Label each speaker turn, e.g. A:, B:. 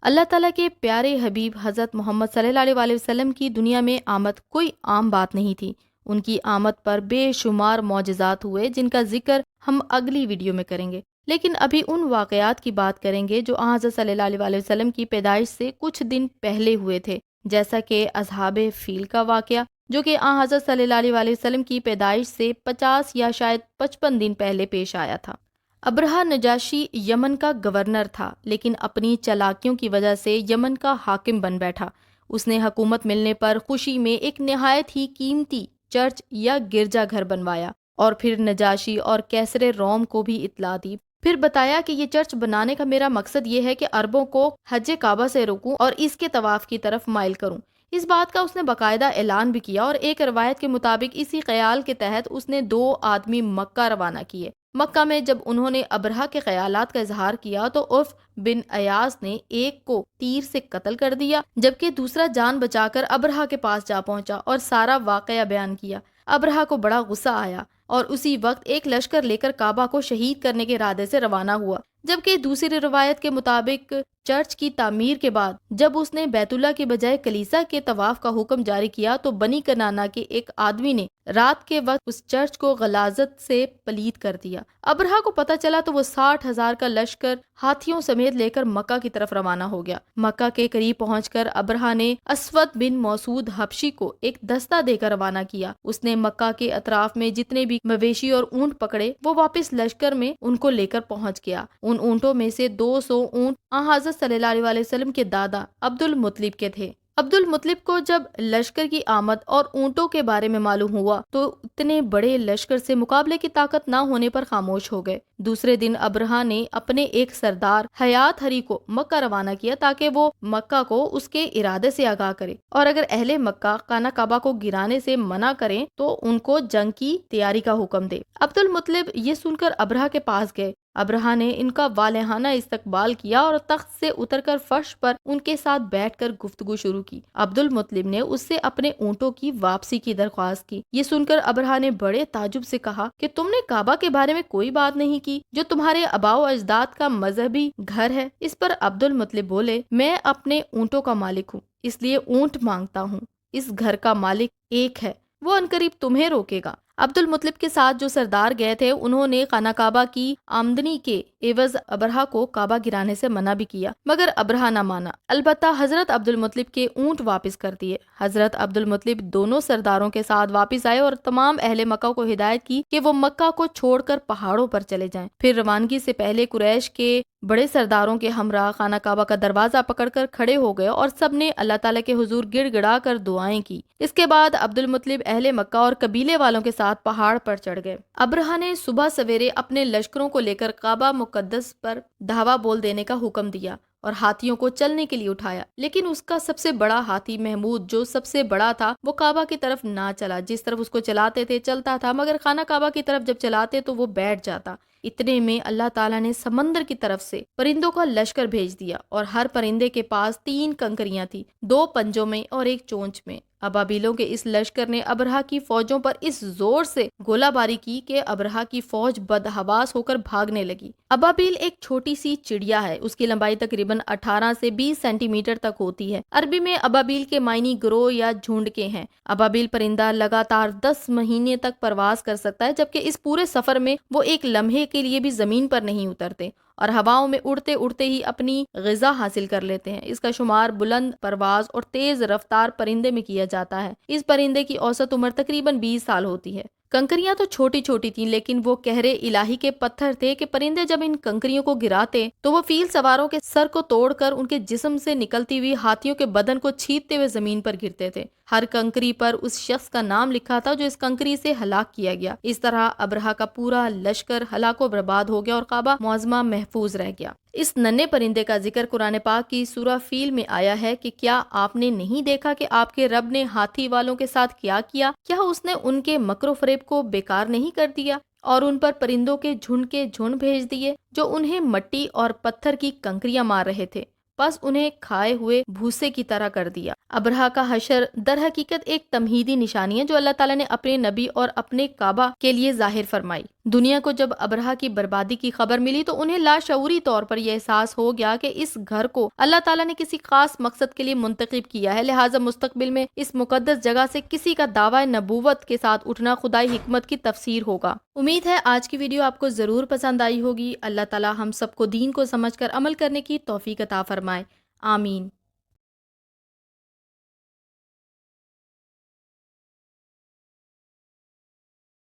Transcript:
A: اللہ تعالیٰ کے پیارے حبیب حضرت محمد صلی اللہ علیہ وسلم کی دنیا میں آمد کوئی عام بات نہیں تھی۔ ان کی آمد پر بے شمار معجزات ہوئے جن کا ذکر ہم اگلی ویڈیو میں کریں گے، لیکن ابھی ان واقعات کی بات کریں گے جو آن حضرت صلی اللہ علیہ وسلم کی پیدائش سے کچھ دن پہلے ہوئے تھے، جیسا کہ اصحاب فیل کا واقعہ جو کہ آن حضرت صلی اللہ علیہ وسلم کی پیدائش سے 50 یا شاید 55 دن پہلے پیش آیا تھا۔ ابرہہ نجاشی یمن کا گورنر تھا، لیکن اپنی چالاکیوں کی وجہ سے یمن کا حاکم بن بیٹھا۔ اس نے حکومت ملنے پر خوشی میں ایک نہایت ہی قیمتی چرچ یا گرجا گھر بنوایا، اور پھر نجاشی اور کیسر روم کو بھی اطلاع دی۔ پھر بتایا کہ یہ چرچ بنانے کا میرا مقصد یہ ہے کہ عربوں کو حج کعبہ سے روکوں اور اس کے طواف کی طرف مائل کروں۔ اس بات کا اس نے باقاعدہ اعلان بھی کیا، اور ایک روایت کے مطابق اسی خیال کے تحت اس نے 2 آدمی مکہ روانہ کیے۔ مکہ میں جب انہوں نے ابرہہ کے خیالات کا اظہار کیا تو عرف بن ایاس نے ایک کو تیر سے قتل کر دیا، جبکہ دوسرا جان بچا کر ابرہہ کے پاس جا پہنچا اور سارا واقعہ بیان کیا۔ ابرہہ کو بڑا غصہ آیا اور اسی وقت ایک لشکر لے کر کعبہ کو شہید کرنے کے ارادے سے روانہ ہوا، جبکہ دوسری روایت کے مطابق چرچ کی تعمیر کے بعد جب اس نے بیت اللہ کے بجائے کلیسا کے طواف کا حکم جاری کیا تو بنی کنانا کے ایک آدمی نے رات کے وقت اس چرچ کو غلاظت سے پلید کر دیا۔ ابرہہ کو پتہ چلا تو وہ 60,000 کا لشکر ہاتھیوں سمیت لے کر مکہ کی طرف روانہ ہو گیا۔ مکہ کے قریب پہنچ کر ابرہہ نے اسود بن موسود حبشی کو ایک دستہ دے کر روانہ کیا۔ اس نے مکہ کے اطراف میں جتنے بھی مویشی اور اونٹ پکڑے وہ واپس لشکر میں ان کو لے کر پہنچ گیا۔ ان اونٹوں میں سے 200 اونٹ آن حضرت صلی اللہ علیہ وسلم کے دادا عبد المطلب کے تھے۔ عبد المطلب کو جب لشکر کی آمد اور اونٹوں کے بارے میں معلوم ہوا تو اتنے بڑے لشکر سے مقابلے کی طاقت نہ ہونے پر خاموش ہو گئے۔ دوسرے دن ابرہہ نے اپنے ایک سردار حیات ہری کو مکہ روانہ کیا تاکہ وہ مکہ کو اس کے ارادے سے آگاہ کرے، اور اگر اہل مکہ خانہ کعبہ کو گرانے سے منع کریں تو ان کو جنگ کی تیاری کا حکم دے۔ عبد المطلب یہ سن کر ابرہہ کے پاس گئے۔ ابرہہ نے ان کا والہانہ استقبال کیا اور تخت سے اتر کر فرش پر ان کے ساتھ بیٹھ کر گفتگو شروع کی۔ عبد المطلب نے اس سے اپنے اونٹوں کی واپسی کی درخواست کی۔ یہ سن کر ابرہہ نے بڑے تعجب سے کہا کہ تم نے کعبہ کے بارے میں کوئی بات نہیں کی جو تمہارے آباء و اجداد کا مذہبی گھر ہے۔ اس پر عبد المطلب بولے، میں اپنے اونٹوں کا مالک ہوں، اس لیے اونٹ مانگتا ہوں۔ اس گھر کا مالک ایک ہے، وہ عنقریب تمہیں روکے گا۔ عبد المطلب کے ساتھ جو سردار گئے تھے انہوں نے خانہ کعبہ کی آمدنی کے عوض ابرہہ کو کعبہ گرانے سے منع بھی کیا، مگر ابرہہ نہ مانا۔ البتہ حضرت عبد المطلب کے اونٹ واپس کر دیے۔ حضرت عبد المطلب دونوں سرداروں کے ساتھ واپس آئے اور تمام اہل مکہ کو ہدایت کی کہ وہ مکہ کو چھوڑ کر پہاڑوں پر چلے جائیں۔ پھر روانگی سے پہلے قریش کے بڑے سرداروں کے ہمراہ خانہ کعبہ کا دروازہ پکڑ کر کھڑے ہو گئے اور سب نے اللہ تعالیٰ کے حضور گڑ گڑا کر دعائیں کی۔ اس کے بعد عبد المطلب اہل مکہ اور قبیلے والوں کے ساتھ پہاڑ پر چڑھ گئے۔ ابرہہ نے صبح سویرے اپنے لشکروں کو لے کر کعبہ مقدس پر دھاوا بول دینے کا حکم دیا اور ہاتھیوں کو چلنے کے لیے اٹھایا، لیکن اس کا سب سے بڑا ہاتھی محمود جو سب سے بڑا تھا وہ کعبہ کی طرف نہ چلا۔ جس طرف اس کو چلاتے تھے چلتا تھا، مگر خانہ کعبہ کی طرف جب چلاتے تو وہ بیٹھ جاتا۔ اتنے میں اللہ تعالیٰ نے سمندر کی طرف سے پرندوں کا لشکر بھیج دیا، اور ہر پرندے کے پاس 3 کنکریاں تھی، 2 پنجوں میں اور 1 چونچ میں۔ ابابیلوں کے اس لشکر نے ابرہہ کی فوجوں پر اس زور سے گولہ باری کی کہ ابرہہ کی فوج بدحواس ہو کر بھاگنے لگی۔ ابابیل ایک چھوٹی سی چڑیا ہے، اس کی لمبائی تقریباً 18 سے 20 سینٹی میٹر تک ہوتی ہے۔ عربی میں ابابیل کے معنی گروہ یا جھنڈ کے ہیں۔ ابابیل پرندہ لگاتار 10 مہینے تک پرواز کر سکتا ہے، جبکہ اس پورے سفر میں وہ ایک لمحے کے لیے بھی زمین پر نہیں اترتے اور ہواؤں میں اڑتے اڑتے ہی اپنی غذا حاصل کر لیتے ہیں۔ اس کا شمار بلند پرواز اور تیز رفتار پرندے میں کیا جاتا ہے۔ اس پرندے کی اوسط عمر تقریباً 20 سال ہوتی ہے۔ کنکریاں تو چھوٹی چھوٹی تھیں، لیکن وہ قہر الہی کے پتھر تھے کہ پرندے جب ان کنکریوں کو گراتے تو وہ فیل سواروں کے سر کو توڑ کر ان کے جسم سے نکلتی ہوئی ہاتھیوں کے بدن کو چھیدتے ہوئے زمین پر گرتے تھے۔ ہر کنکری پر اس شخص کا نام لکھا تھا جو اس کنکری سے ہلاک کیا گیا۔ اس طرح ابرہہ کا پورا لشکر ہلاک و برباد ہو گیا اور کعبہ معظمہ محفوظ رہ گیا۔ اس ننھے پرندے کا ذکر قرآن پاک کی سورہ فیل میں آیا ہے کہ کیا آپ نے نہیں دیکھا کہ آپ کے رب نے ہاتھی والوں کے ساتھ کیا کیا اس نے ان کے مکر و فریب کو بیکار نہیں کر دیا اور ان پر پرندوں کے جھنڈ بھیج دیے جو انہیں مٹی اور پتھر کی کنکریاں مار رہے تھے۔ بس انہیں کھائے ہوئے بھوسے کی طرح کر دیا۔ ابرہہ کا حشر در حقیقت ایک تمہیدی نشانی ہے جو اللہ تعالیٰ نے اپنے نبی اور اپنے کعبہ کے لیے ظاہر فرمائی۔ دنیا کو جب ابرہہ کی بربادی کی خبر ملی تو انہیں لاشعوری طور پر یہ احساس ہو گیا کہ اس گھر کو اللہ تعالیٰ نے کسی خاص مقصد کے لیے منتخب کیا ہے، لہٰذا مستقبل میں اس مقدس جگہ سے کسی کا دعویٰ نبوت کے ساتھ اٹھنا خدائی حکمت کی تفسیر ہوگا۔ امید ہے آج کی ویڈیو آپ کو ضرور پسند آئی ہوگی۔ اللہ تعالیٰ ہم سب کو دین کو سمجھ کر عمل کرنے کی توفیق عطا فرمائے، آمین۔